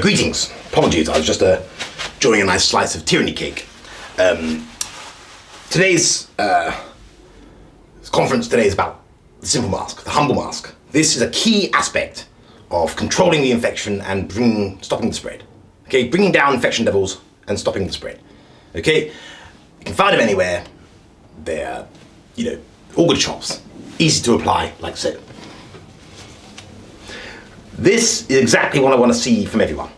Greetings. Apologies, I was just enjoying a nice slice of tyranny cake. Today's conference today is about the simple mask, the humble mask. This is a key aspect of controlling the infection and stopping the spread. Okay, bringing down infection levels and stopping the spread. Okay, you can find them anywhere. They're, all good shops. Easy to apply, like so. This is exactly what I want to see from everyone,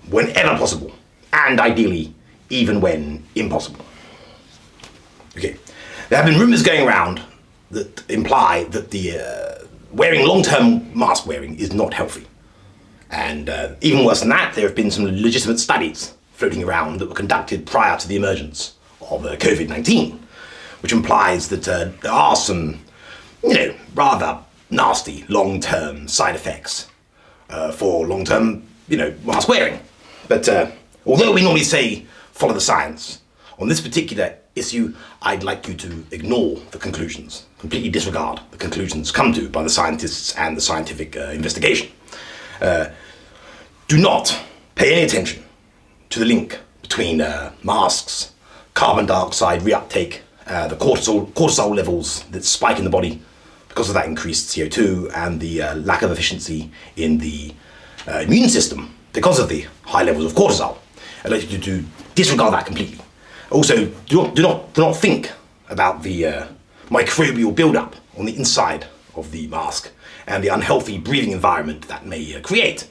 whenever possible, and ideally, even when impossible. Okay, there have been rumours going around that imply that the long-term mask wearing is not healthy. And even worse than that, there have been some legitimate studies floating around that were conducted prior to the emergence of COVID-19, which implies that there are some, rather nasty long-term side effects for long-term, mask wearing. But although we normally say follow the science, on this particular issue, I'd like you to ignore the conclusions, completely disregard the conclusions come to by the scientists and the scientific investigation. Do not pay any attention to the link between masks, carbon dioxide reuptake, the cortisol levels that spike in the body because of that increased CO2, and the lack of efficiency in the immune system because of the high levels of cortisol. I'd like you to disregard that completely. Also, do not think about the microbial buildup on the inside of the mask and the unhealthy breathing environment that may create.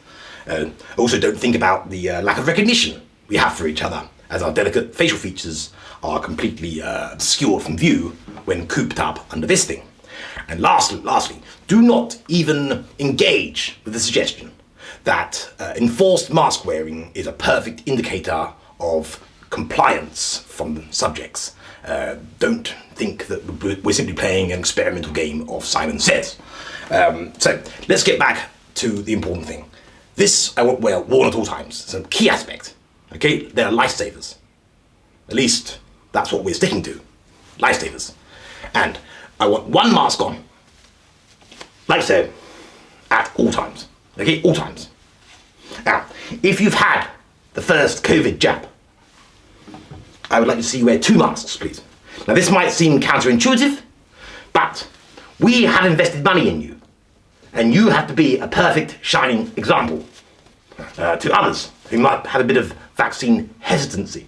Also, don't think about the lack of recognition we have for each other, as our delicate facial features are completely obscured from view when cooped up under this thing. And lastly, do not even engage with the suggestion that enforced mask wearing is a perfect indicator of compliance from subjects. Don't think that we're simply playing an experimental game of Simon Says. So let's get back to the important thing. This I want worn at all times. It's a key aspect. Okay, they're lifesavers. At least that's what we're sticking to. Lifesavers. And I want one mask on, like so, at all times. Okay, all times. Now, if you've had the first COVID jab, I would like to see you wear 2 masks, please. Now, this might seem counterintuitive, but we have invested money in you, and you have to be a perfect, shining example to others who might have a bit of vaccine hesitancy.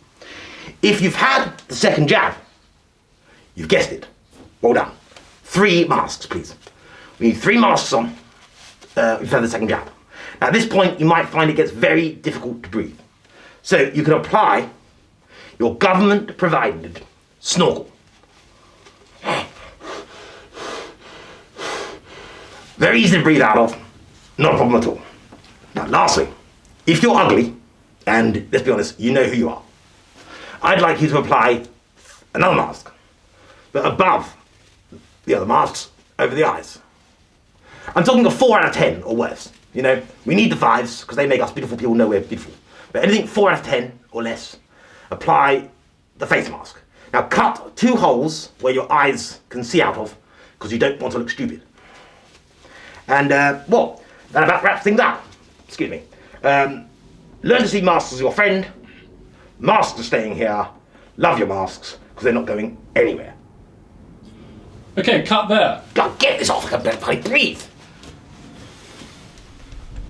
If you've had the second jab, you've guessed it. Well done. 3 masks, please. We need 3 masks on if you've had the second jab. Now, at this point, you might find it gets very difficult to breathe. So you can apply your government-provided snorkel. Very easy to breathe out of, not a problem at all. Now, lastly, if you're ugly, and let's be honest, you know who you are, I'd like you to apply another mask, but above the other masks, over the eyes. I'm talking a 4 out of 10 or worse. We need the 5s because they make us beautiful people know we're beautiful. But anything 4 out of 10 or less, apply the face mask. Now cut 2 holes where your eyes can see out of because you don't want to look stupid. And that about wraps things up. Excuse me. Learn to see masks as your friend. Masks are staying here. Love your masks because they're not going anywhere. Okay, cut there. God, get this off. I can breathe.